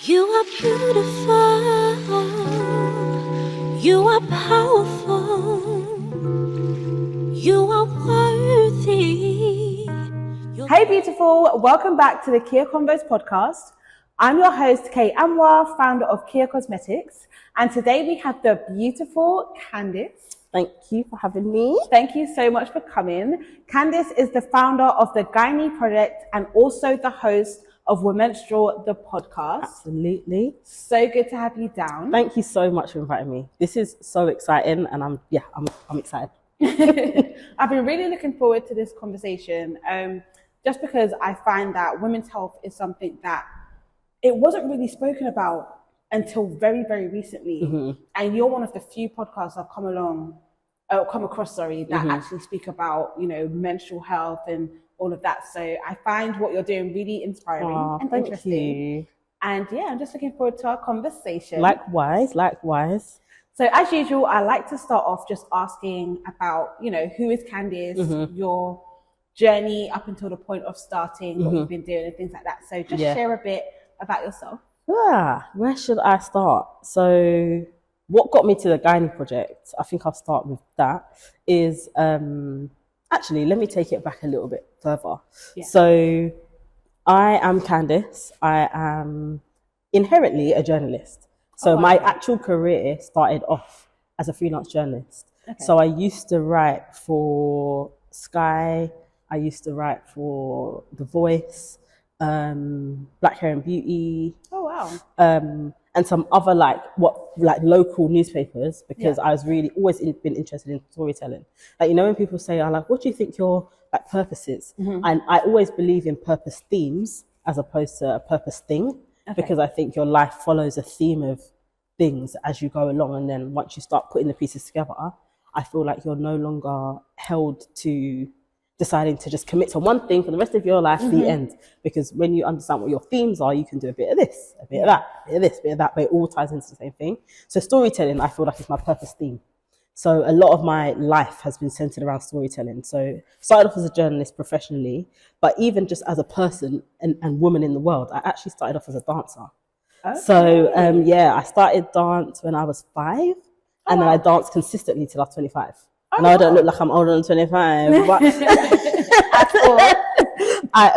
You are beautiful. You are powerful. You are worthy. Hey beautiful, welcome back to the Kiya Convos podcast. I'm your host, Amoah, founder of Kiya Cosmetics. And today we have the beautiful Candace. Thank you for having me. Thank you so much for coming. Candace is the founder of the Gynae Project and also the host of Womenstrual, the podcast. Absolutely. So good to have you down. Thank you so much for inviting me. This is so exciting and I'm excited. I've been really looking forward to this conversation just because I find that women's health is something that it wasn't really spoken about until very, very recently. Mm-hmm. And you're one of the few podcasts I've come across, that actually speak about, menstrual health and all of that. So I find what you're doing really inspiring and interesting. You. And yeah, I'm just looking forward to our conversation. Likewise. So as usual, I like to start off just asking about, who is Candace, your journey up until the point of starting, what you've been doing and things like that. So just share a bit about yourself. Where should I start? So what got me to the Gynae Project, I think I'll start with that, is actually, let me take it back a little bit further. Yeah. So I am Candace. I am inherently a journalist. So my actual career started off as a freelance journalist. Okay. So I used to write for Sky. I used to write for The Voice, Black Hair and Beauty. Oh, wow. And some other local newspapers, because I was really always been interested in storytelling. When people say, what do you think your purpose is? And I always believe in purpose themes as opposed to a purpose thing. Okay. Because I think your life follows a theme of things as you go along. And then once you start putting the pieces together, I feel like you're no longer held to deciding to just commit to one thing for the rest of your life, the end. Because when you understand what your themes are, you can do a bit of this, a bit of that, a bit of this, a bit of that, but it all ties into the same thing. So storytelling, I feel like, is my purpose theme. So a lot of my life has been centered around storytelling. So started off as a journalist professionally, but even just as a person and woman in the world, I actually started off as a dancer. Okay. So I started dance when I was 5, and then I danced consistently till I was 25. I know I don't look like I'm older than 25, but at all. I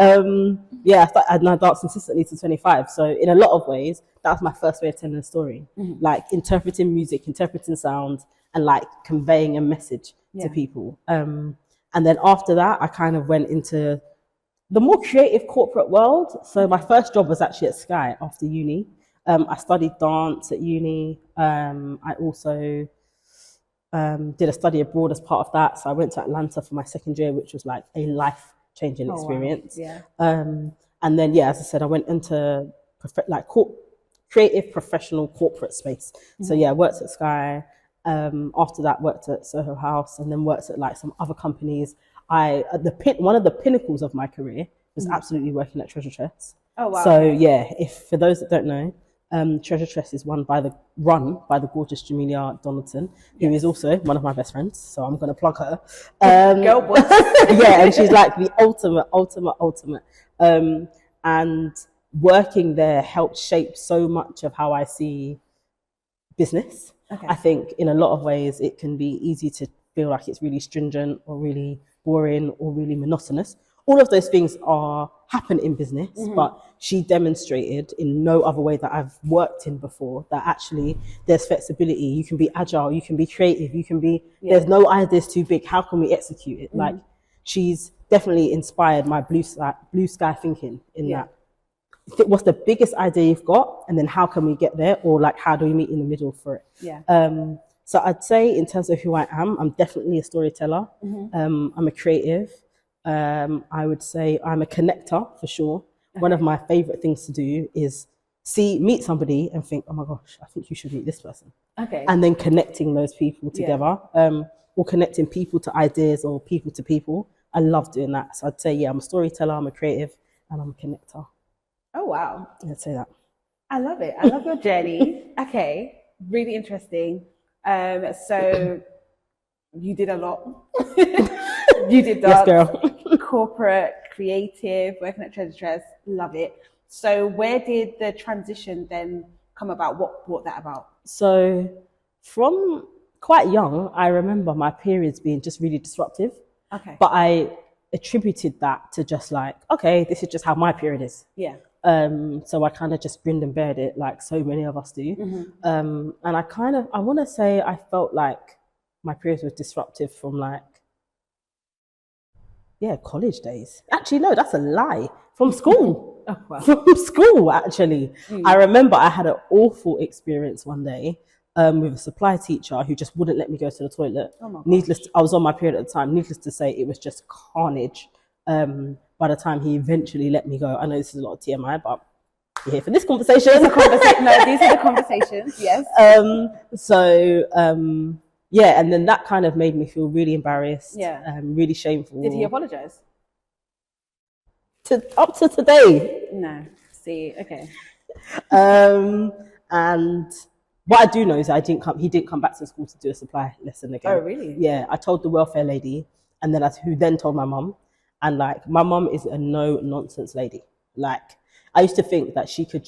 danced consistently to 25. So in a lot of ways, that was my first way of telling a story, like interpreting music, interpreting sound, and conveying a message to people. And then after that, I kind of went into the more creative corporate world. So my first job was actually at Sky after uni. I studied dance at uni. I also did a study abroad as part of that. So I went to Atlanta for my second year, which was a life-changing experience. Wow. Yeah. And then, as I said, I went into creative professional corporate space. So I worked at Sky. After that, worked at Soho House, and then worked at some other companies. One of the pinnacles of my career was absolutely working at Treasure Tress. Oh wow! So if for those that don't know, Treasure Tress is run by the gorgeous Jamelia Donaldson, who is also one of my best friends. So I'm going to plug her. Girl boss. And she's the ultimate. And working there helped shape so much of how I see business. Okay. I think in a lot of ways it can be easy to feel like it's really stringent or really boring or really monotonous. All of those things happen in business, but she demonstrated in no other way that I've worked in before that actually there's flexibility. You can be agile, you can be creative, you can be, there's no ideas too big. How can we execute it? She's definitely inspired my blue sky thinking in that. What's the biggest idea you've got, and then how can we get there, or how do we meet in the middle for it? So I'd say in terms of who I am, I'm definitely a storyteller. I'm a creative. I would say I'm a connector for sure. Okay. One of my favorite things to do is meet somebody and think, oh my gosh, I think you should meet this person. Okay. And then connecting those people together, or connecting people to ideas or people to people. I love doing that. So I'd say, I'm a storyteller, I'm a creative, and I'm a connector. Oh, wow. I'd say that. I love it. I love your journey. Okay. Really interesting. So you did a lot. You did that. Yes, girl. Corporate, creative, working at Treasure Tress. Love it. So where did the transition then come about? What brought that about? So from quite young, I remember my periods being just really disruptive. Okay. But I attributed that to just like, okay, this is just how my period is. Yeah. So I kind of just grinned and bared it like so many of us do. And I want to say I felt like my periods were disruptive from like, college days. Actually, no, that's a lie. From school. Oh, wow. From school, actually. I remember I had an awful experience one day with a supply teacher who just wouldn't let me go to the toilet. Oh my gosh. I was on my period at the time. Needless to say, it was just carnage. By the time he eventually let me go, I know this is a lot of TMI, but you're here for this conversation. No, these are the conversations. Yes. And then that kind of made me feel really embarrassed. Yeah. Really shameful. Did he apologize? Up to today. No. See, okay. And what I do know is he didn't come back to school to do a supply lesson again. Oh, really? Yeah, I told the welfare lady, and then who then told my mum. And like, my mum is a no nonsense lady. Like, I used to think that she could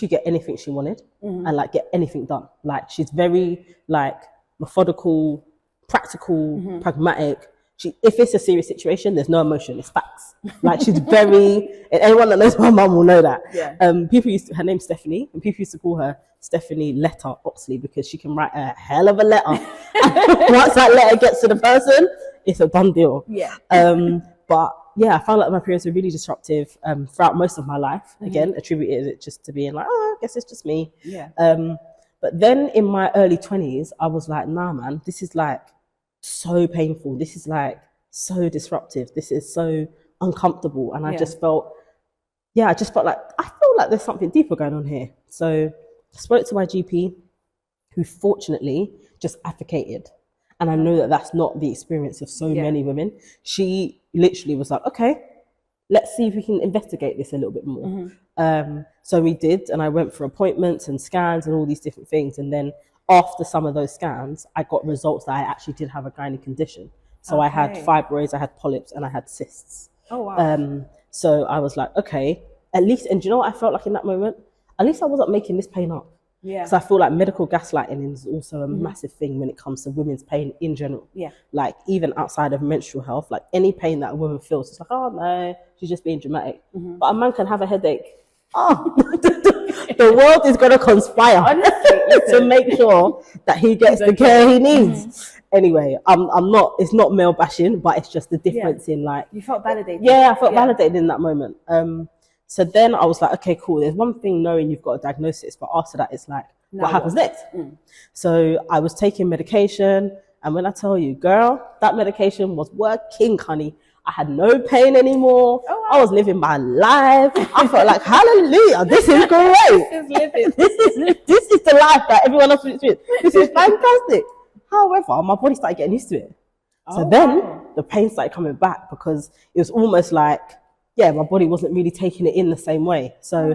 get anything she wanted and like get anything done. Like, she's very like methodical, practical, pragmatic. If it's a serious situation, there's no emotion, it's facts. Like, she's very, and anyone that knows my mum will know that. Yeah. Her name's Stephanie, and people used to call her Stephanie Letter Oxley because she can write a hell of a letter. Once that letter gets to the person, it's a done deal. Yeah. But yeah, I found like my periods were really disruptive throughout most of my life. Again, attributed it just to being like, oh, I guess it's just me. Yeah. But then in my early 20s, I was like, nah, man, this is like so painful. This is like so disruptive. This is so uncomfortable. And I just felt like there's something deeper going on here. So I spoke to my GP, who fortunately just advocated. And I know that that's not the experience of so many women. She literally was like, okay, let's see if we can investigate this a little bit more. So we did, and I went for appointments and scans and all these different things. And then after some of those scans, I got results that I actually did have a gynae condition. So I had fibroids, I had polyps, and I had cysts. Oh, wow. So I was like, okay, at least, and do you know what I felt like in that moment? At least I wasn't making this pain up. Yeah. So I feel like medical gaslighting is also a massive thing when it comes to women's pain in general. Yeah. Like, even outside of menstrual health, like any pain that a woman feels, it's like, oh no, she's just being dramatic. But a man can have a headache. Oh, the world is going to conspire to make sure that he gets the care he needs. Anyway, it's not male bashing, but it's just the difference in like. You felt validated. Yeah, I felt validated in that moment. So then I was like, okay, cool. There's one thing knowing you've got a diagnosis, but after that, it's like, what happens next? So I was taking medication, and when I tell you, girl, that medication was working, honey. I had no pain anymore. Oh, wow. I was living my life. I felt like, hallelujah, this is great. This is the life that everyone else is with. This is fantastic. However, my body started getting used to it. So then the pain started coming back, because it was almost like, my body wasn't really taking it in the same way. So,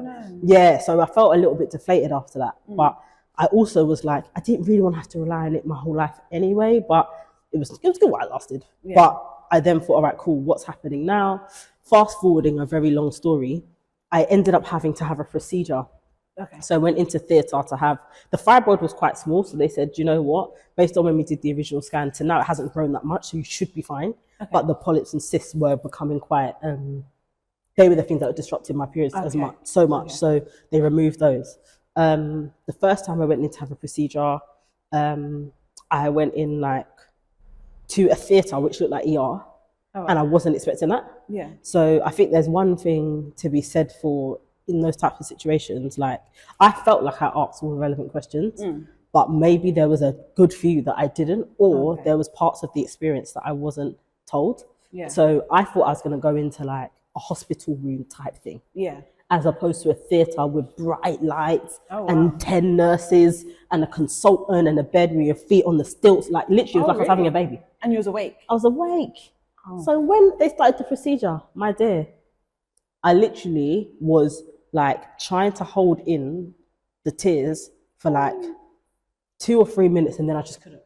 so I felt a little bit deflated after that. But I also was like, I didn't really want to have to rely on it my whole life anyway, but it was good while it lasted. Yeah. But I then thought, all right, cool, what's happening now? Fast forwarding a very long story, I ended up having to have a procedure. Okay. So I went into theatre to have, the fibroid was quite small, so they said, you know what, based on when we did the original scan to now, it hasn't grown that much, so you should be fine. Okay. But the polyps and cysts were becoming quite, they were the things that were disrupting my periods so much. So they removed those. The first time I went in to have a procedure, I went in like to a theatre which looked like ER, and I wasn't expecting that. Yeah. So I think there's one thing to be said for in those types of situations. Like, I felt like I asked all the relevant questions, but maybe there was a good few that I didn't, or there was parts of the experience that I wasn't told. Yeah. So I thought I was going to go into like a hospital room type thing. Yeah. As opposed to a theatre with bright lights and 10 nurses and a consultant and a bed with your feet on the stilts. Like, literally, it was like I was having a baby. And you was awake? I was awake. Oh. So when they started the procedure, my dear, I literally was like trying to hold in the tears for like 2 or 3 minutes, and then I just couldn't.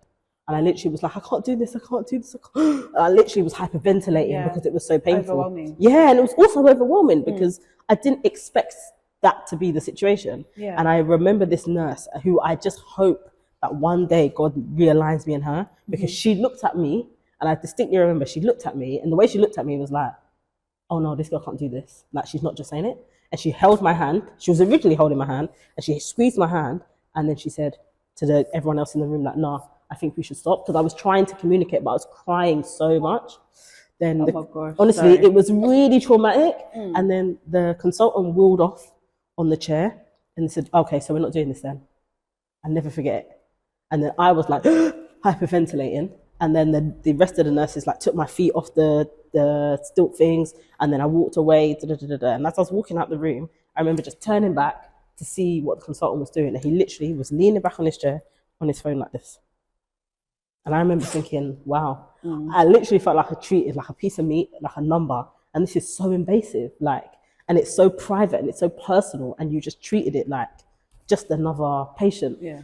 And I literally was like, I can't do this. I literally was hyperventilating because it was so painful. Overwhelming. Yeah, and it was also overwhelming because I didn't expect that to be the situation. Yeah. And I remember this nurse who I just hope that one day God realigns me and her, because she looked at me, and I distinctly remember she looked at me, and the way she looked at me was like, oh no, this girl can't do this. Like, she's not just saying it. And she held my hand. She was originally holding my hand, and she squeezed my hand, and then she said to everyone else in the room, like, nah, I think we should stop, because I was trying to communicate, but I was crying so much. Then, my gosh, honestly, sorry. it was really traumatic. And then the consultant wheeled off on the chair and said, okay, so we're not doing this then. I'll never forget it. And then I was like hyperventilating. And then the rest of the nurses like took my feet off the stilt things. And then I walked away. And as I was walking out the room, I remember just turning back to see what the consultant was doing. And he literally was leaning back on his chair on his phone like this. And I remember thinking, wow, I literally felt like I treated like a piece of meat, like a number. And this is so invasive, like, and it's so private and it's so personal, and you just treated it like just another patient. Yeah.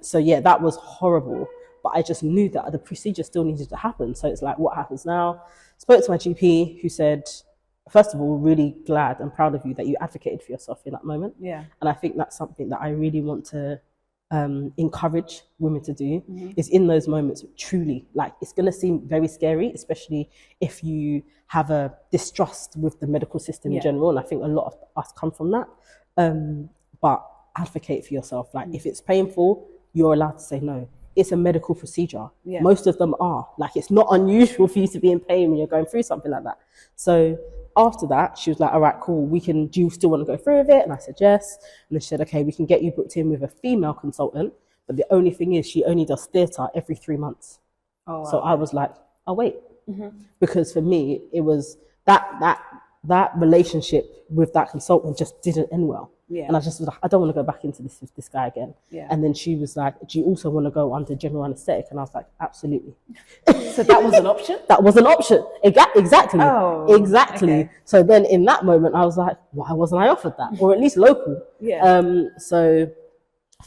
So yeah, that was horrible. But I just knew that the procedure still needed to happen. So it's like, what happens now? Spoke to my GP, who said, first of all, really glad and proud of you that you advocated for yourself in that moment. Yeah. And I think that's something that I really want to encourage women to do, is in those moments, truly, like, it's going to seem very scary, especially if you have a distrust with the medical system in general. And I think a lot of us come from that. But advocate for yourself. Like, if it's painful, you're allowed to say no. It's a medical procedure. Yeah. Most of them are. Like, it's not unusual for you to be in pain when you're going through something like that. So after that, she was like, all right, cool, do you still want to go through with it? And I said, yes. And then she said, okay, we can get you booked in with a female consultant. But the only thing is, she only does theatre every 3 months. Oh, wow. So I was like, oh, wait. Because for me, it was that relationship with that consultant just didn't end well. Yeah. And I just was like, I don't want to go back into this with this guy again. Yeah. And then she was like, do you also want to go under general anaesthetic? And I was like, absolutely. So that was an option? That was an option. Exactly. Oh, exactly. Okay. So then in that moment, I was like, why wasn't I offered that? Or at least local. Yeah. So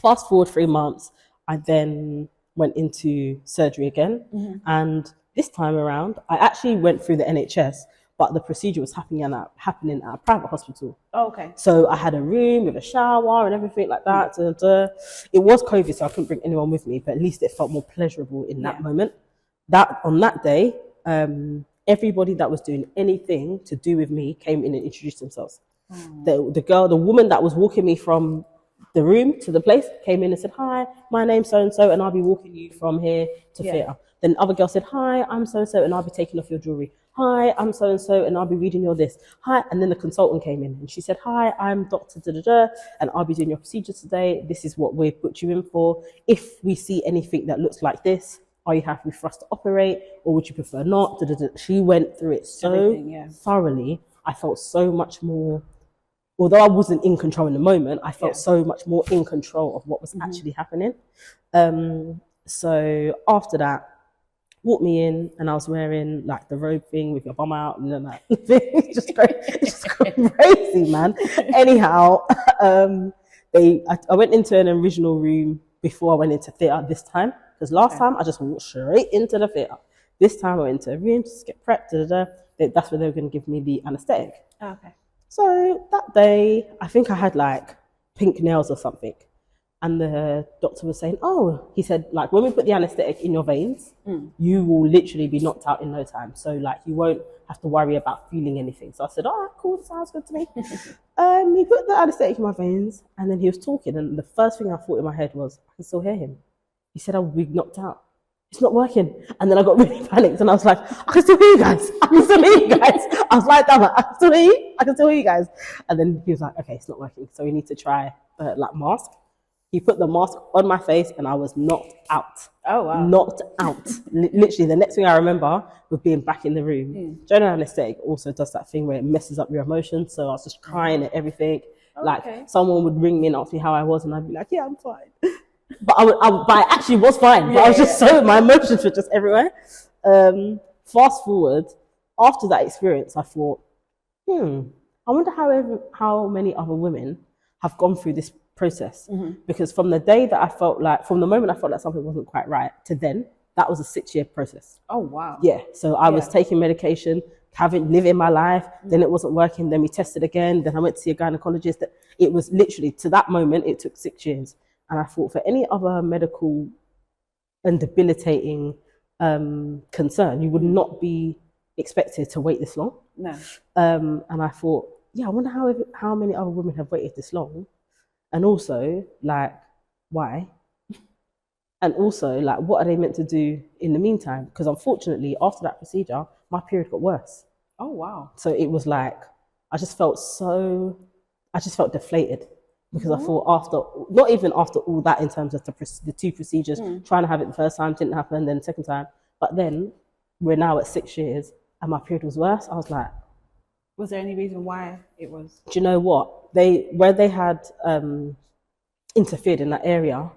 fast forward 3 months, I then went into surgery again. And this time around, I actually went through the NHS, but the procedure was happening at a private hospital. Oh, okay. So I had a room with a shower and everything like that. It was COVID, so I couldn't bring anyone with me, but at least it felt more pleasurable in that moment. On that day, everybody that was doing anything to do with me came in and introduced themselves. The woman that was walking me from the room to the place came in and said, hi, my name's so-and-so, and I'll be walking you from here to theatre. Then the other girl said, hi, I'm so-and-so, and I'll be taking off your jewellery. Hi, I'm so-and-so, and I'll be reading your this. Hi, and then the consultant came in, and she said, hi, I'm Dr. da-da-da, and I'll be doing your procedure today. This is what we've put you in for. If we see anything that looks like this, are you happy for us to operate, or would you prefer not? Da-da-da. She went through it so thoroughly. I felt so much more, although I wasn't in control in the moment, I felt so much more in control of what was actually happening. So after that, walked me in, and I was wearing like the robe thing with your bum out and then that thing. It's just crazy, man. Anyhow, I went into an original room before I went into theatre this time, because last time I just walked straight into the theatre. This time I went into a room to get prepped. That's where they were going to give me the anaesthetic. Oh, okay. So that day, I think I had like pink nails or something. And the doctor was saying, he said, like, when we put the anaesthetic in your veins, you will literally be knocked out in no time. So, like, you won't have to worry about feeling anything. So I said, all right, cool, that sounds good to me. He put the anaesthetic in my veins, and then he was talking, and the first thing I thought in my head was, I can still hear him. He said I would be knocked out. It's not working. And then I got really panicked, and I was like, I can still hear you guys. I can still hear you guys. I was like, I can still hear you. I can still hear you guys. And then he was like, okay, it's not working. So we need to try like mask. He put the mask on my face, and I was knocked out. Oh, wow. Knocked out. Literally, the next thing I remember was being back in the room. General anaesthetic also does that thing where it messes up your emotions. So I was just crying at everything. Someone would ring me and ask me how I was, and I'd be like, yeah, I'm fine. But I actually was fine. But I was just my emotions were just everywhere. Fast forward, after that experience, I thought, I wonder how many other women have gone through this process. Because from the moment I felt like something wasn't quite right to then, that was a 6-year process. Oh, wow. Yeah. So I was taking medication, living my life. Then it wasn't working. Then we tested again. Then I went to see a gynecologist. It was literally, to that moment, it took 6 years. And I thought, for any other medical and debilitating concern, you would not be expected to wait this long. No. And I thought, yeah, I wonder how many other women have waited this long. And also, like, why? And also, like, what are they meant to do in the meantime? Because unfortunately, after that procedure, my period got worse. Oh, wow. So it was like, I just felt deflated. Because I thought not even after all that in terms of the 2 procedures, trying to have it the first time, didn't happen, then the second time. But then we're now at 6 years and my period was worse. I was like... Was there any reason why it was? Do you know what? Where they had interfered in that area,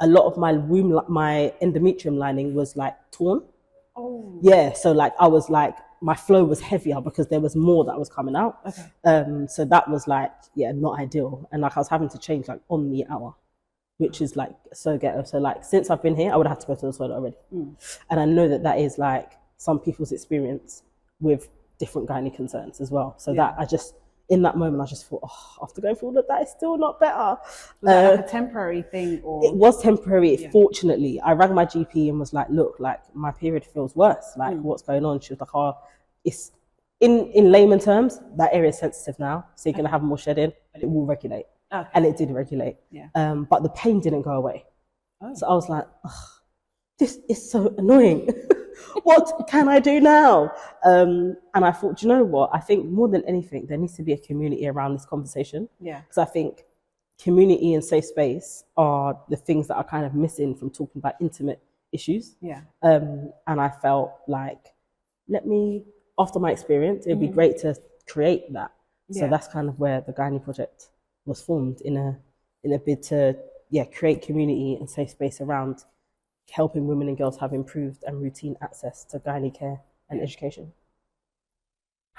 a lot of my my endometrium lining was like torn. Oh. Yeah, so like I was like, my flow was heavier because there was more that was coming out. Okay. So that was like, yeah, not ideal. And like I was having to change like on the hour, which is like so ghetto. So like since I've been here, I would have had to go to the toilet already. And I know that is like some people's experience with different gynae concerns as well. So that in that moment, I just thought, after going through all of that, it's still not better. Was that like a temporary thing? Or? It was temporary. Yeah. Fortunately, I rang my GP and was like, look, like my period feels worse. Like what's going on? She was like, it's in layman terms, that area is sensitive now. So you're going to have more shedding and it will regulate. Okay. And it did regulate. Yeah. But the pain didn't go away. Oh. So I was like, this is so annoying. What can I do now? And I thought, do you know what? I think more than anything, there needs to be a community around this conversation. Yeah. Because I think community and safe space are the things that are kind of missing from talking about intimate issues. Yeah. And I felt like, after my experience, it'd be great to create that. So that's kind of where the Gynae Project was formed in a bid to create community and safe space around helping women and girls have improved and routine access to gynae care and education.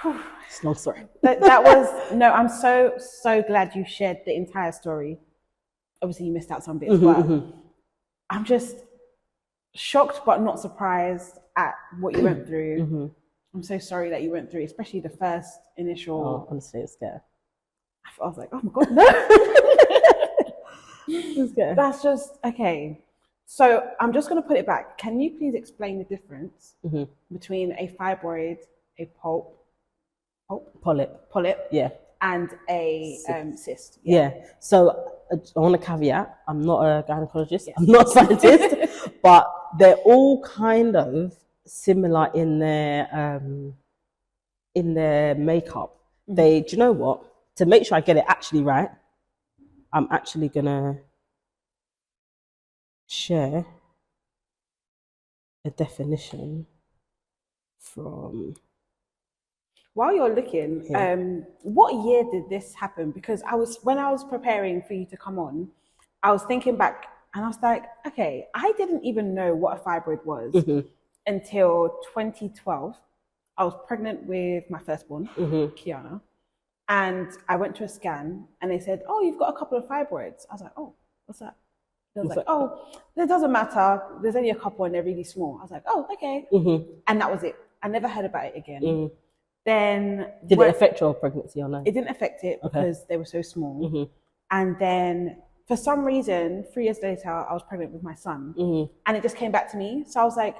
It's a long story. That was, no, I'm so glad you shared the entire story. Obviously you missed out some bits, but I'm just shocked but not surprised at what you went through. I'm so sorry that you went through, especially the first initial... honestly, it's scary. I was like, oh my God, no. It's scary. That's just, okay. So I'm just going to put it back. Can you please explain the difference between a fibroid, a polyp, yeah, and a cyst? Yeah. So I want to caveat, I'm not a gynecologist, I'm not a scientist, but they're all kind of similar in their makeup. Do you know what? To make sure I get it actually right, I'm actually gonna share a definition from... While you're looking, what year did this happen? Because when I was preparing for you to come on, I was thinking back and I was like, okay, I didn't even know what a fibroid was until 2012. I was pregnant with my firstborn, Kiana, and I went to a scan and they said, oh, you've got a couple of fibroids. I was like, oh, what's that? They was like, oh, it doesn't matter. There's only a couple and they're really small. I was like, oh, okay. And that was it. I never heard about it again. Then did it affect your pregnancy or no? It didn't affect it because they were so small. And then for some reason, 3 years later, I was pregnant with my son. And it just came back to me. So I was like,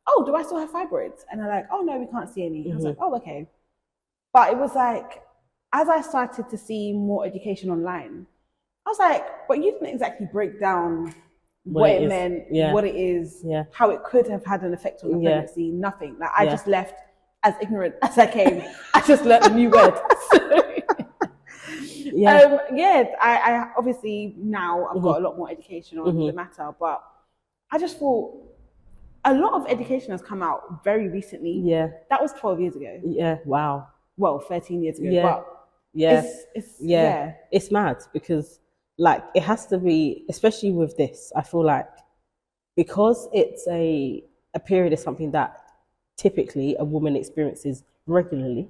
oh, do I still have fibroids? And they're like, oh, no, we can't see any. I was like, oh, okay. But it was like, as I started to see more education online, I was like, but you didn't exactly break down what it meant, what it is, how it could have had an effect on the pregnancy, nothing. Like I just left as ignorant as I came. I just learned a new word. I obviously now I've got a lot more education on the matter, but I just thought a lot of education has come out very recently. Yeah. That was 12 years ago. Yeah. Wow. Well, 13 years ago. Yeah. But it's mad because like it has to be, especially with this, I feel like because it's a period is something that typically a woman experiences regularly,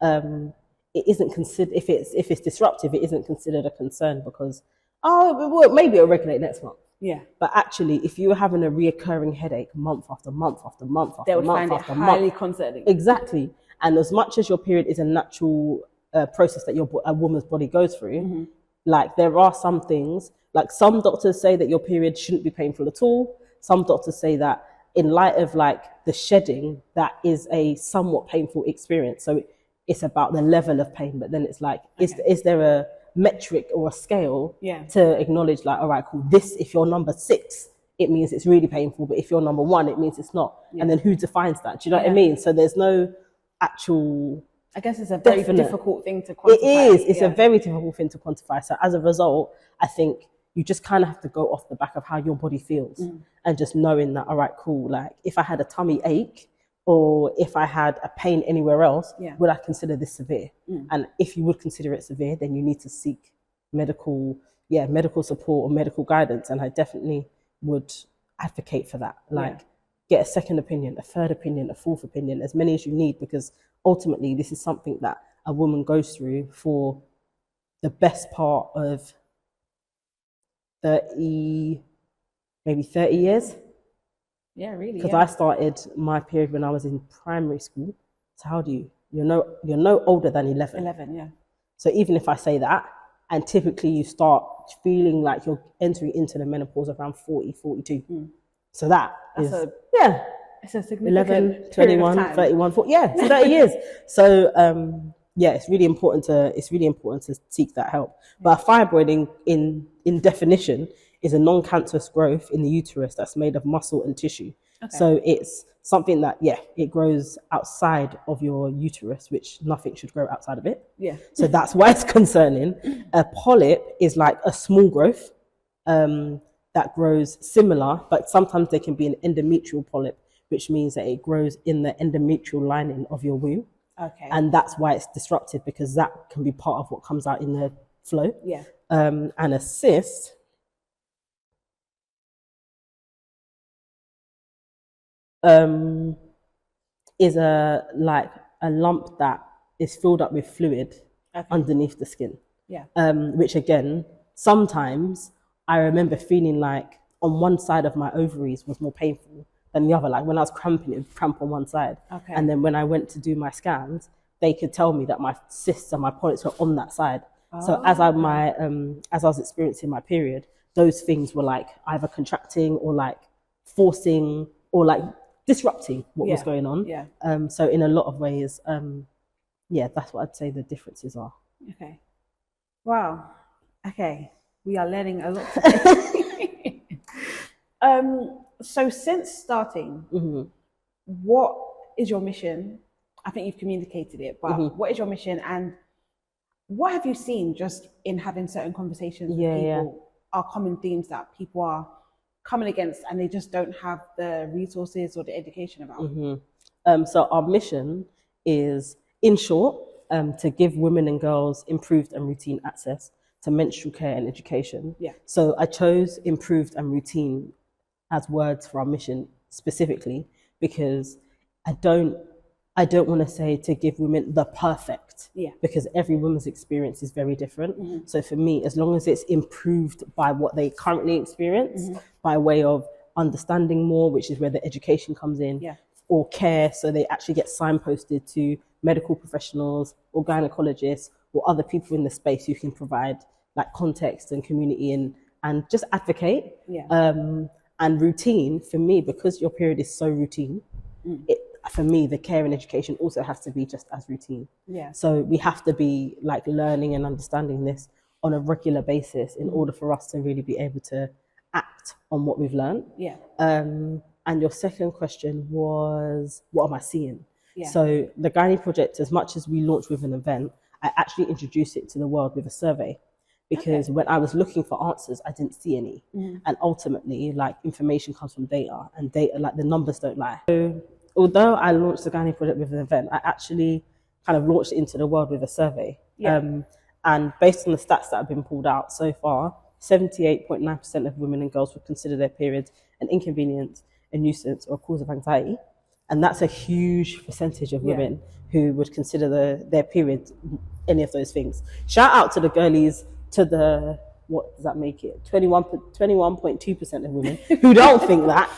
it isn't considered, if it's disruptive, it isn't considered a concern because, maybe it'll regulate next month. Yeah. But actually, if you were having a reoccurring headache month after month after month after they would month find after it month, highly concerning. Exactly. And as much as your period is a natural process that a woman's body goes through, like there are some things, like some doctors say that your period shouldn't be painful at all. Some doctors say that in light of like the shedding, that is a somewhat painful experience. So it's about the level of pain, but then it's like, is there a metric or a scale to acknowledge like, all right, cool, this, if you're number 6, it means it's really painful, but if you're number 1, it means it's not. And then who defines that? Do you know what I mean? So there's no actual... I guess it's a very difficult thing to quantify. It is. It's a very difficult thing to quantify. So as a result, I think you just kind of have to go off the back of how your body feels and just knowing that, all right, cool, like if I had a tummy ache or if I had a pain anywhere else, would I consider this severe? And if you would consider it severe, then you need to seek medical support or medical guidance. And I definitely would advocate for that. Like get a second opinion, a third opinion, a fourth opinion, as many as you need, because ultimately this is something that a woman goes through for the best part of 30 years. Yeah, really. Because I started my period when I was in primary school. So how do you're no older than 11. 11, yeah. So even if I say that, and typically you start feeling like you're entering into the menopause around 40, 42. So that's it's a significant 11, 21, 31, 40, 30 years. So it's really important to seek that help. But a fibroid in definition is a non-cancerous growth in the uterus that's made of muscle and tissue. So it's something that it grows outside of your uterus, which nothing should grow outside of it. So that's why it's concerning. A polyp is like a small growth that grows similar, but sometimes there can be an endometrial polyp, which means that it grows in the endometrial lining of your womb. And that's why it's disrupted, because that can be part of what comes out in the flow. And a cyst is a lump that is filled up with fluid underneath the skin. Which again, sometimes I remember feeling like on one side of my ovaries was more painful than the other. Like when I was cramping, it would cramp on one side. And then when I went to do my scans, they could tell me that my cysts and my polyps were on that side. So as I was experiencing my period, those things were like either contracting or like forcing or like disrupting what was going on. So in a lot of ways, that's what I'd say the differences are. Wow. We are learning a lot today. So since starting, what is your mission? I think you've communicated it, but what is your mission, and what have you seen just in having certain conversations with people are common themes that people are coming against and they just don't have the resources or the education about? So our mission is, in short, to give women and girls improved and routine access to menstrual care and education. So I chose improved and routine as words for our mission specifically because I don't want to say to give women the perfect, because every woman's experience is very different. So for me, as long as it's improved by what they currently experience, by way of understanding more, which is where the education comes in, or care, so they actually get signposted to medical professionals or gynecologists or other people in the space who can provide like context and community and just advocate. And routine, for me, because your period is so routine, for me, the care and education also has to be just as routine. So we have to be like learning and understanding this on a regular basis in order for us to really be able to act on what we've learned. And your second question was, what am I seeing? So the Gynae Project, as much as we launched with an event, I actually introduced it to the world with a survey. Because when I was looking for answers, I didn't see any. And ultimately, like, information comes from data, and data, like, the numbers don't lie. So although I launched the Gynae Project with an event, I actually kind of launched it into the world with a survey. And based on the stats that have been pulled out so far, 78.9% of women and girls would consider their periods an inconvenience, a nuisance, or a cause of anxiety. And that's a huge percentage of women who would consider their period any of those things. Shout out to the girlies, to the, what does that make it? 21.2% of women who don't think that.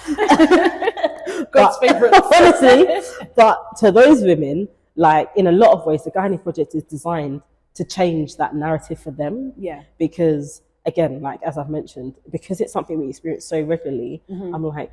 God's favourite. Honestly, but to those women, like in a lot of ways, the Gynae Project is designed to change that narrative for them. Yeah. Because again, like as I've mentioned, because it's something we experience so regularly, I'm like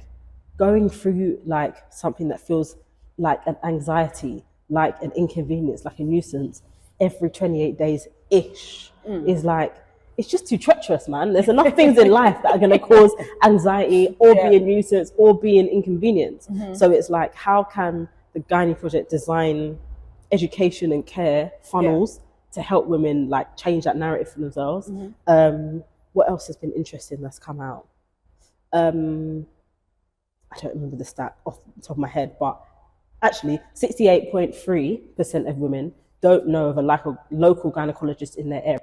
going through like something that feels like an anxiety, like an inconvenience, like a nuisance every 28 days ish is like, it's just too treacherous, man. There's enough things in life that are going to cause anxiety or be a nuisance or be an inconvenience. So it's like, how can the Gynae Project design education and care funnels to help women like change that narrative for themselves? What else has been interesting that's come out? I don't remember the stat off the top of my head, but actually 68.3% of women don't know of a local gynecologist in their area.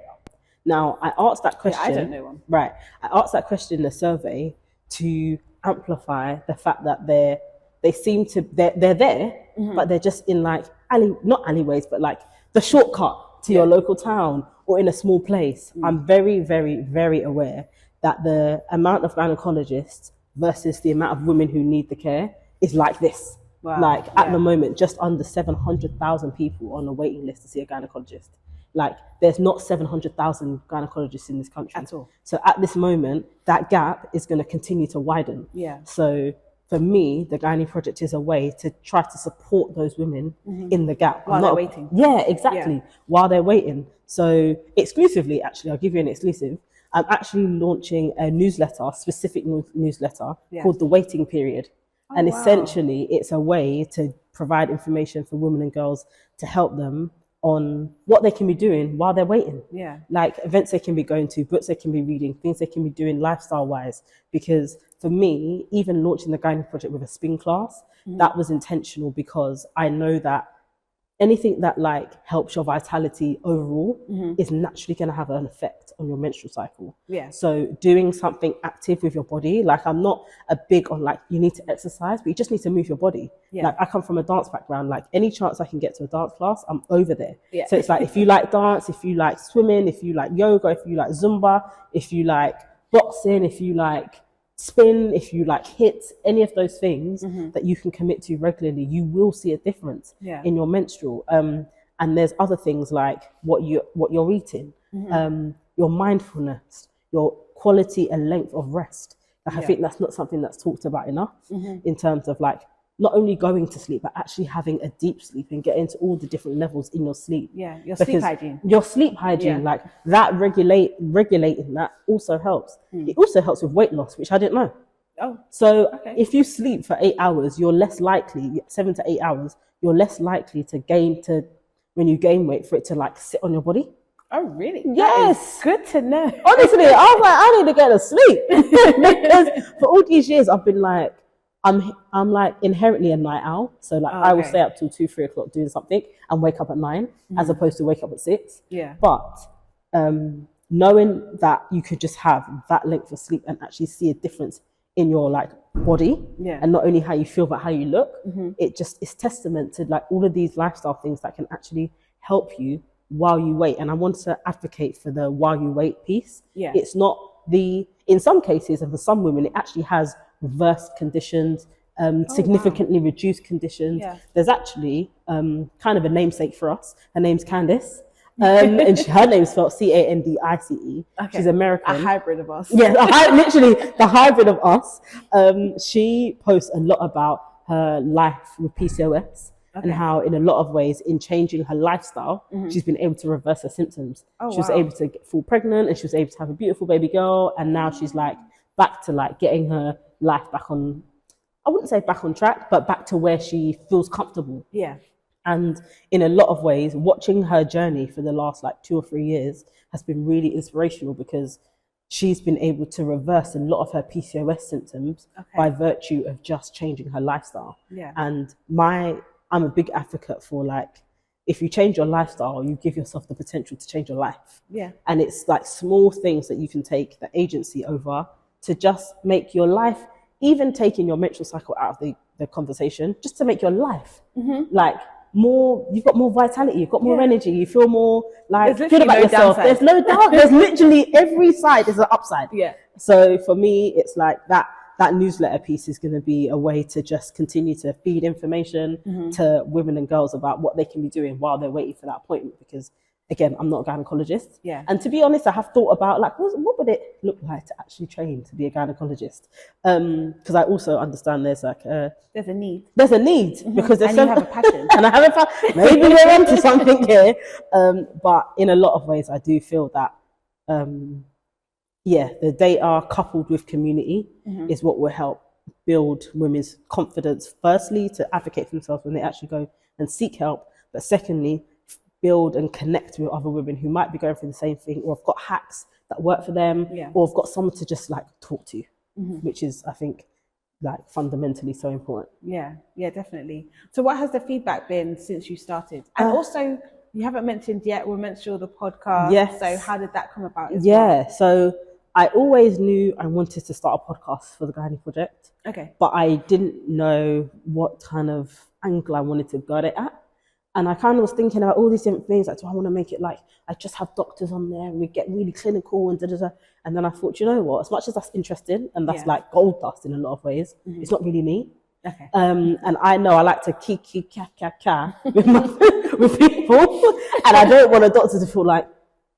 Now, I asked that question. I don't know one. Right. I asked that question in a survey to amplify the fact that they're there, but they're just in like not alleyways, but like the shortcut to your local town or in a small place. I'm very, very, very aware that the amount of gynecologists versus the amount of women who need the care is like this. Wow. Like at the moment, just under 700,000 people on a waiting list to see a gynecologist. Like there's not 700,000 gynecologists in this country at all. So at this moment, that gap is going to continue to widen. Yeah. So for me, the Gynae Project is a way to try to support those women in the gap. While they're waiting. Yeah, exactly. Yeah. While they're waiting. So exclusively, actually, I'll give you an exclusive. I'm actually launching a newsletter, specific newsletter called The Waiting Period. And essentially, it's a way to provide information for women and girls to help them on what they can be doing while they're waiting. Yeah. Like events they can be going to, books they can be reading, things they can be doing lifestyle-wise. Because for me, even launching the Gynae Project with a spin class, that was intentional because I know that anything that like helps your vitality overall is naturally going to have an effect on your menstrual cycle. Yeah. So doing something active with your body, like I'm not a big on like you need to exercise, but you just need to move your body. Yeah. Like I come from a dance background, like any chance I can get to a dance class, I'm over there. Yeah. So it's like if you like dance, if you like swimming, if you like yoga, if you like Zumba, if you like boxing, if you like spin, if you like hit, any of those things that you can commit to regularly, you will see a difference in your menstrual. And there's other things like what you're eating, your mindfulness, your quality and length of rest. Like I think that's not something that's talked about enough in terms of like not only going to sleep, but actually having a deep sleep and getting to all the different levels in your sleep. Yeah, your sleep hygiene. Your sleep hygiene, like that regulating that also helps. It also helps with weight loss, which I didn't know. Oh. So if you sleep for 8 hours, you're less likely, 7 to 8 hours, you're less likely when you gain weight, for it to like sit on your body. Oh, really? Yes. Good to know. Honestly, I was like, I need to get to sleep. Because for all these years, I've been like, I'm like inherently a night owl. So like I will stay up till 2-3 o'clock doing something and wake up at 9 as opposed to wake up at 6. Yeah. But knowing that you could just have that length of sleep and actually see a difference in your like body and not only how you feel but how you look, it's testament to like all of these lifestyle things that can actually help you while you wait. And I want to advocate for the while you wait piece. Yeah. It's not in some cases and for some women it actually has reversed conditions, significantly reduced conditions. Yeah. There's actually kind of a namesake for us. Her name's Candace. And her name's spelled Candice. Okay. She's American. A hybrid of us. Yeah, literally the hybrid of us. She posts a lot about her life with PCOS and how in a lot of ways in changing her lifestyle, she's been able to reverse her symptoms. She was able to fall pregnant and she was able to have a beautiful baby girl. And now she's like back to like getting her life back on, I wouldn't say back on track, but back to where she feels comfortable. Yeah. And in a lot of ways, watching her journey for the last like 2 or 3 years has been really inspirational because she's been able to reverse a lot of her PCOS symptoms by virtue of just changing her lifestyle. Yeah. And I'm a big advocate for like, if you change your lifestyle, you give yourself the potential to change your life. Yeah. And it's like small things that you can take the agency over to just make your life, even taking your menstrual cycle out of the conversation, just to make your life like more, you've got more vitality, you've got more energy, you feel more like good about yourself. Downside. There's no doubt. There's literally every side is an upside. Yeah. So for me, it's like that that newsletter piece is going to be a way to just continue to feed information to women and girls about what they can be doing while they're waiting for that appointment. Because again, I'm not a gynecologist. Yeah. And to be honest, I have thought about like, what would it look like to actually train to be a gynecologist? Because I also understand there's like there's a need. There's a need because there's and you have a passion. and I have a passion. Maybe we're onto something here. But in a lot of ways, I do feel that the data coupled with community is what will help build women's confidence. Firstly, to advocate for themselves when they actually go and seek help, but secondly, build and connect with other women who might be going through the same thing, or have got hacks that work for them, or have got someone to just like talk to, which is, I think, like fundamentally so important. Yeah, definitely. So what has the feedback been since you started? And also, you haven't mentioned yet, we'll mention the podcast. Yes. So how did that come about as well? So I always knew I wanted to start a podcast for the Gynae Project. Okay. But I didn't know what kind of angle I wanted to get it at. And I kind of was thinking about all these different things, like, do I want to make it like, I just have doctors on there and we get really clinical and da-da-da. And then I thought, you know what, as much as that's interesting and that's like gold dust in a lot of ways, it's not really me. Okay. And I know I like to ka with people. And I don't want a doctor to feel like,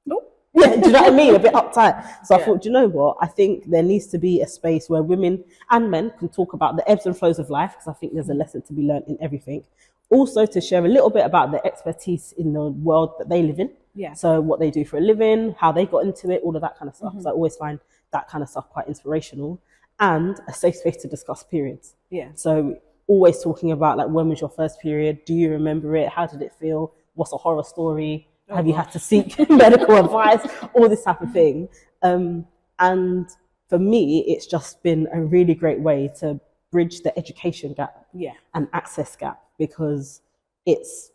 nope. Yeah, do you know what I mean? A bit uptight. So I thought, do you know what? I think there needs to be a space where women and men can talk about the ebbs and flows of life, because I think there's a lesson to be learned in everything. Also to share a little bit about their expertise in the world that they live in. Yeah. So what they do for a living, how they got into it, all of that kind of stuff. So I always find that kind of stuff quite inspirational. And a safe space to discuss periods. Yeah. So always talking about like, when was your first period? Do you remember it? How did it feel? What's a horror story? Have you had to seek medical advice? All this type of thing. And for me, it's just been a really great way to bridge the education gap and access gap, because it's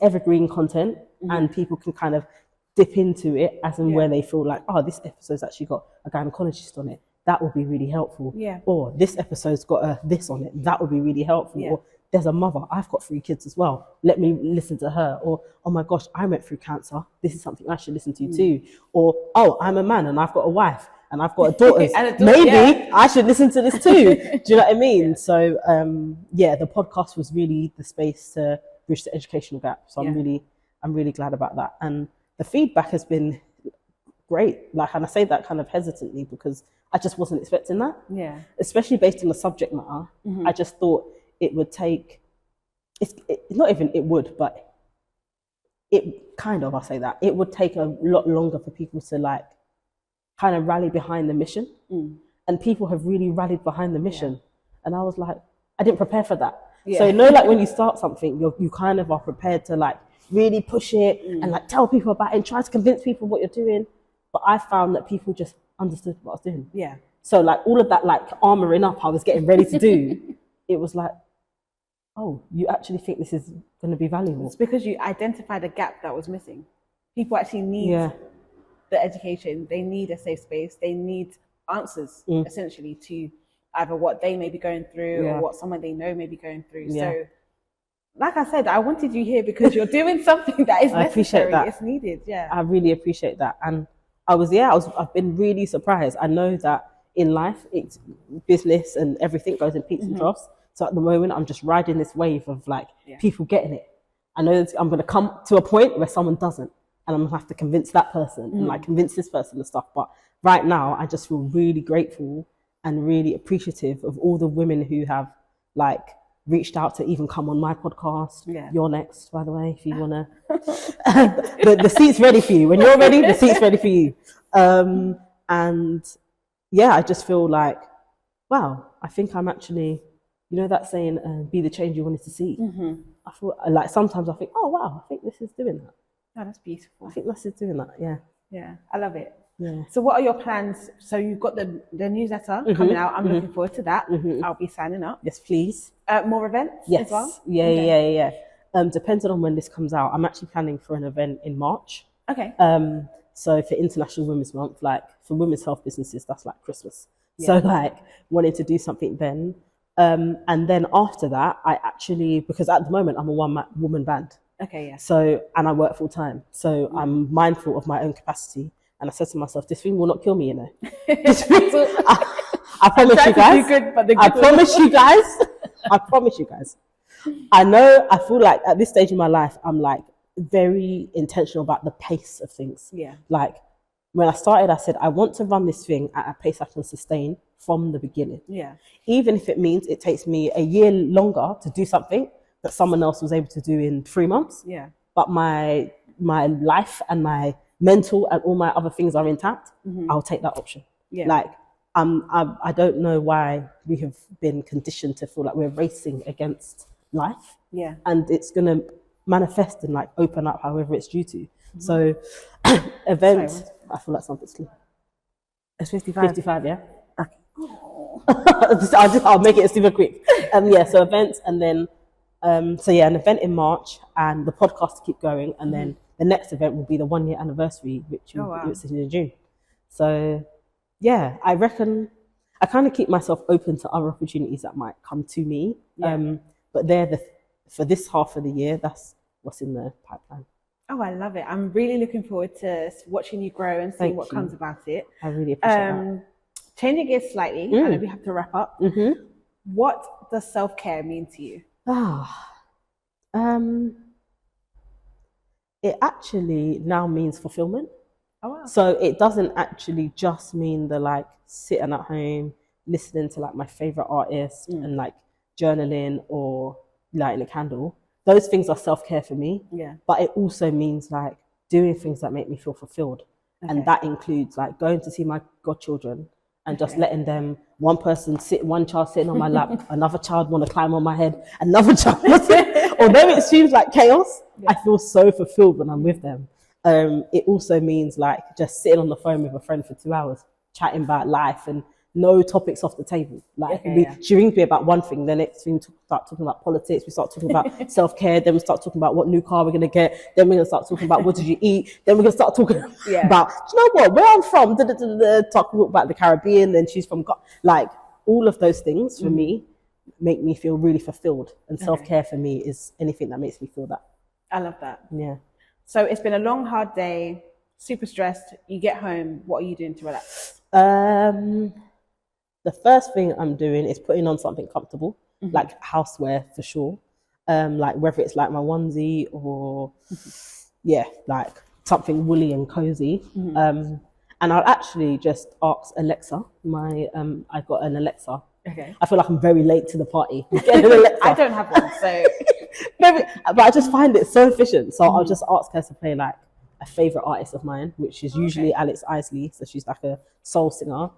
evergreen content and people can kind of dip into it as and where they feel like, oh, this episode's actually got a gynecologist on it. That would be really helpful. Yeah. Or this episode's got a this on it. That would be really helpful. Yeah. Or there's a mother. I've got 3 kids as well. Let me listen to her. Or, oh my gosh, I went through cancer. This is something I should listen to too. Or, oh, I'm a man and I've got a wife and I've got a daughter. Maybe I should listen to this too. Do you know what I mean? Yeah. So, the podcast was really the space to bridge the educational gap. So I'm really glad about that. And the feedback has been great. Like, and I say that kind of hesitantly because I just wasn't expecting that. Yeah. Especially based on the subject matter. I just thought it would take, it would take a lot longer for people to like kind of rally behind the mission. And people have really rallied behind the mission. Yeah. And I was like, I didn't prepare for that. Yeah. So like when you start something, you kind of are prepared to like really push it and like tell people about it and try to convince people what you're doing. But I found that people just understood what I was doing. Yeah. So like all of that like armoring up I was getting ready to do, it was like, oh, you actually think this is going to be valuable? It's because you identified a gap that was missing. People actually need the education. They need a safe space. They need answers, essentially, to either what they may be going through or what someone they know may be going through. Yeah. So, like I said, I wanted you here because you're doing something that is necessary. I appreciate that. It's needed. Yeah. I really appreciate that. And I've been really surprised. I know that in life, it's business and everything goes in peaks and troughs. So at the moment, I'm just riding this wave of like people getting it. I know that I'm going to come to a point where someone doesn't, and I'm going to have to convince that person and like convince this person and stuff. But right now, I just feel really grateful and really appreciative of all the women who have like reached out to even come on my podcast. Yeah. You're next, by the way, if you want to. the seat's ready for you. When you're ready, the seat's ready for you. And yeah, I just feel like, wow, I think I'm actually, you know that saying, be the change you wanted to see. I feel like sometimes I think, oh wow, I think this is doing that. Oh, that's beautiful. I think this is doing that. Yeah. Yeah, I love it. Yeah. So what are your plans? So you've got the newsletter coming out. I'm looking forward to that. I'll be signing up. Yes, please. More events as well? Yeah. Depending on when this comes out, I'm actually planning for an event in March. Okay. So for International Women's Month, like for women's health businesses, that's like Christmas. Yeah. So like wanting to do something then. And then after that, I actually, because at the moment I'm a one-woman band. Okay, yeah. So, and I work full time. So I'm mindful of my own capacity. And I said to myself, this thing will not kill me, you know. I promise you guys. I promise you guys. I promise you guys. I feel like at this stage in my life, I'm like very intentional about the pace of things. Yeah. Like when I started, I said, I want to run this thing at a pace I can sustain from the beginning. Yeah. Even if it means it takes me a year longer to do something that someone else was able to do in 3 months. Yeah. But my life and my mental and all my other things are intact, I'll take that option. Yeah. Like, I don't know why we have been conditioned to feel like we're racing against life. Yeah. And it's going to manifest and like open up however it's due to. So, events, I feel like something's clear. It's 55. 55, yeah? Okay. I'll make it super quick. So events, and then, an event in March, and the podcast to keep going, and then the next event will be the 1 year anniversary, which is in June. So, yeah, I reckon I kind of keep myself open to other opportunities that might come to me. Yeah. But for this half of the year, that's what's in the pipeline. Oh, I love it. I'm really looking forward to watching you grow and seeing what comes about it. I really appreciate that. Changing gears slightly, I know we have to wrap up. What does self-care mean to you? It actually now means fulfillment. Oh, wow. So it doesn't actually just mean the like sitting at home, listening to like my favorite artist and like journaling or lighting a candle. Those things are self-care for me. Yeah. But it also means like doing things that make me feel fulfilled. Okay. And that includes like going to see my godchildren and just letting them, one child sitting on my lap, another child want to climb on my head, another child although it seems like chaos, I feel so fulfilled when I'm with them. It also means like just sitting on the phone with a friend for 2 hours, chatting about life and no topics off the table. Like she rings me about one thing, the next thing we start talking about politics, we start talking about self-care, then we start talking about what new car we're going to get, then we're going to start talking about what did you eat, then we're going to start talking about, do you know what, where I'm from, talking about the Caribbean, then she's from, like all of those things for me make me feel really fulfilled. And self-care for me is anything that makes me feel that. I love that. Yeah. So it's been a long, hard day, super stressed. You get home, what are you doing to relax? The first thing I'm doing is putting on something comfortable, like houseware for sure. Like whether it's like my onesie or like something woolly and cozy. And I'll actually just ask Alexa, I got an Alexa. Okay. I feel like I'm very late to the party. I don't have one, so. But I just find it so efficient. So I'll just ask her to play like a favorite artist of mine, which is usually Alex Isley. So she's like a soul singer.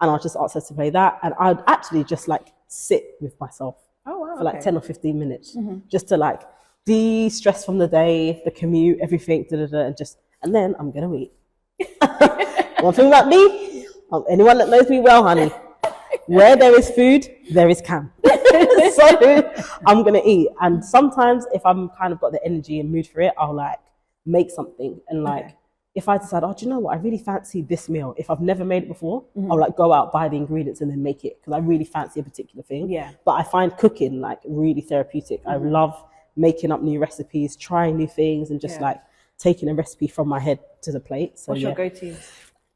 And I'll just ask her to play that. And I'd actually just like sit with myself for like 10 or 15 minutes, just to like de-stress from the day, the commute, everything, and then I'm going to eat. One thing about me, anyone that knows me well, honey, where there is food, there is Cam. So I'm going to eat. And sometimes if I'm kind of got the energy and mood for it, I'll like make something and like, if I decide, do you know what, I really fancy this meal. If I've never made it before, I'll like go out, buy the ingredients and then make it because I really fancy a particular thing. Yeah. But I find cooking like really therapeutic. I love making up new recipes, trying new things and just like taking a recipe from my head to the plate. So what's your go-to?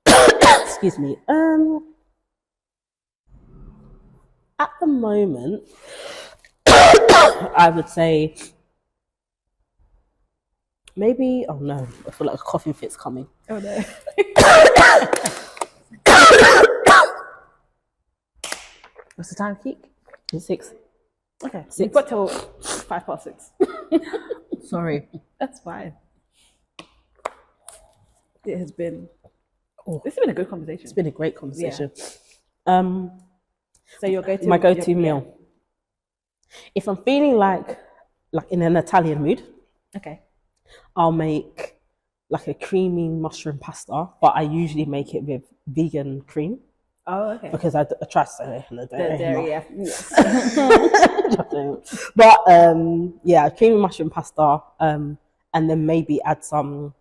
Excuse me. At the moment, I would say maybe, oh no, I feel like a coughing fit's coming. Oh no. What's the time, Keek? It's 6. Okay, 6. You've got till 6:05. Sorry. That's fine. It has been, this has been a good conversation. It's been a great conversation. Yeah. So my go-to meal. If I'm feeling like in an Italian mood, I'll make like a creamy mushroom pasta, but I usually make it with vegan cream. Oh, okay. Because I try to say the dairy, But creamy mushroom pasta, and then maybe add some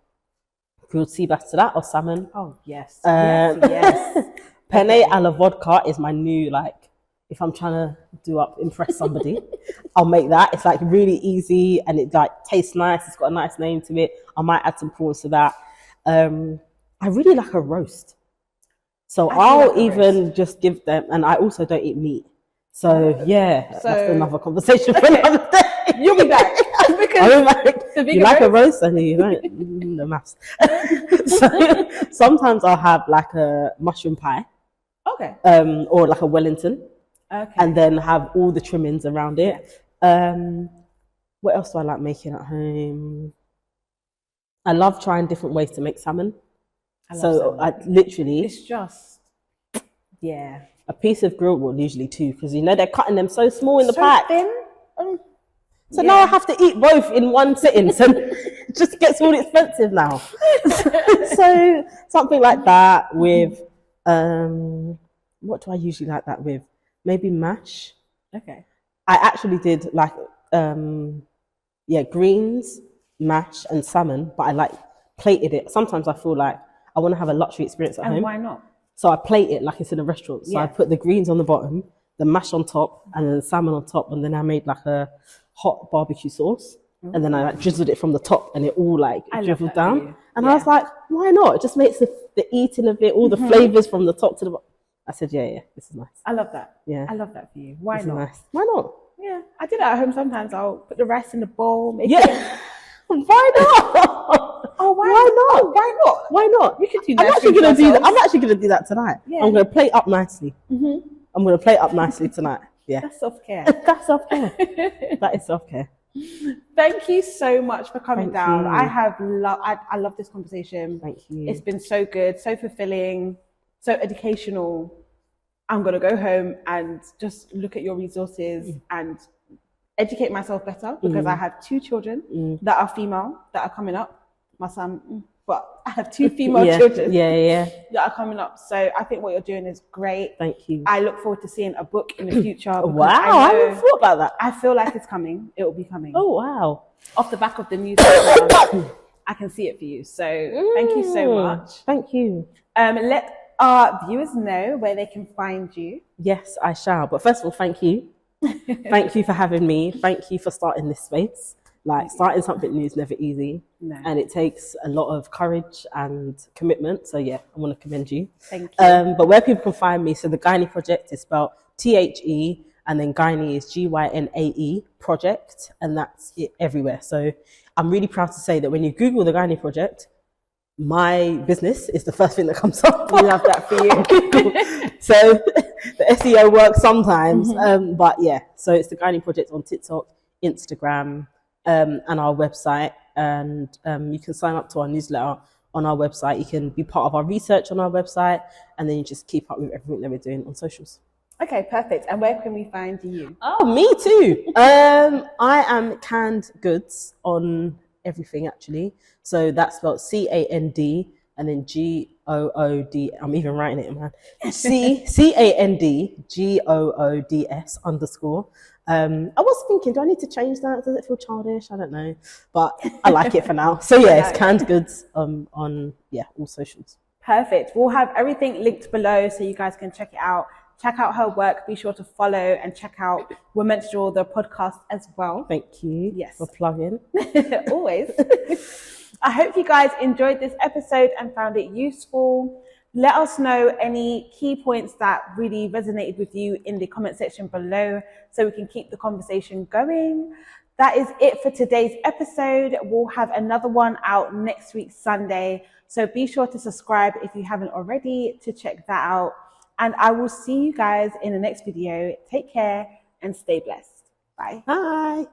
grilled sea bass to that or salmon. Oh yes, yes. Penne alla vodka is my new if I'm trying to impress somebody, I'll make that. It's like really easy and it like tastes nice. It's got a nice name to it. I might add some prawns to that. I really like a roast. So I'll even just give them, and I also don't eat meat. So that's another conversation for another day. You'll be back. You like a roast and you don't the maths. So sometimes I'll have like a mushroom pie. Okay. Or like a Wellington. Okay. And then have all the trimmings around it. What else do I like making at home? I love trying different ways to make salmon. I literally... It's just... Yeah. A piece of grilled wood, usually two, because they're cutting them so small in the pack. Thin. So now I have to eat both in one sitting. So it just gets all expensive now. So something like that with... what do I usually like that with? Maybe mash. Okay. I actually did like, greens, mash, and salmon, but I plated it. Sometimes I feel like I want to have a luxury experience at home. And why not? So I plate it like it's in a restaurant. So I put the greens on the bottom, the mash on top, and then the salmon on top, and then I made like a hot barbecue sauce. And then I drizzled it from the top, and it all dribbled down. And I was like, why not? It just makes the eating of it, all the flavors from the top to the bottom. I said, yeah, this is nice. I love that. Yeah. I love that for you. Why not? Nice. Why not? Yeah. I do that at home sometimes. I'll put the rice in the bowl. Why not? Oh, why not? Why not? Why not? We could do I'm actually going to do that. I'm actually going to do that tonight. Yeah. I'm going to plate up nicely. I'm going to plate up nicely tonight. Yeah. That's self-care. That's self-care. That is self-care. Thank you so much for coming down. You. I love this conversation. Thank you. It's been so good, so fulfilling, so educational. I'm going to go home and just look at your resources and educate myself better, because I have 2 children that are female that are coming up. My son, but I have 2 female children that are coming up. So I think what you're doing is great. Thank you. I look forward to seeing a book in the future. Wow, I haven't thought about that. I feel like it's coming. It will be coming. Oh, wow. Off the back of the news, I can see it for you. So thank you so much. Thank you. Let our viewers know where they can find you. Yes, I shall. But first of all, thank you. Thank you for having me. Thank you for starting this space. Starting something new is never easy. No. And it takes a lot of courage and commitment. So I want to commend you. Thank you. But where people can find me, so the Gynae Project is spelled THE, and then Gynae is GYNAE Project, and that's it everywhere. So I'm really proud to say that when you Google the Gynae Project, my business is the first thing that comes up. We love that for you. So the SEO works sometimes, but so it's the Gynae Project on TikTok, Instagram, and our website. And you can sign up to our newsletter on our website. You can be part of our research on our website, and then you just keep up with everything that we're doing on socials. Okay, perfect. And where can we find you? Oh, me too. I am Canned Goods on everything, actually. So that's spelled CAND and then GOOD. I'm even writing it, man. CANDGOODS_. I was thinking, do I need to change that? Does it feel childish? I don't know, but I like it for now. So it's Canned Goods on all socials. Perfect. We'll have everything linked below so you guys can check it out. Check out her work. Be sure to follow and check out We're Menstrual, the podcast as well. Thank you. Yes. For plugging. Always. I hope you guys enjoyed this episode and found it useful. Let us know any key points that really resonated with you in the comment section below so we can keep the conversation going. That is it for today's episode. We'll have another one out next week, Sunday. So be sure to subscribe if you haven't already to check that out. And I will see you guys in the next video. Take care and stay blessed. Bye. Bye.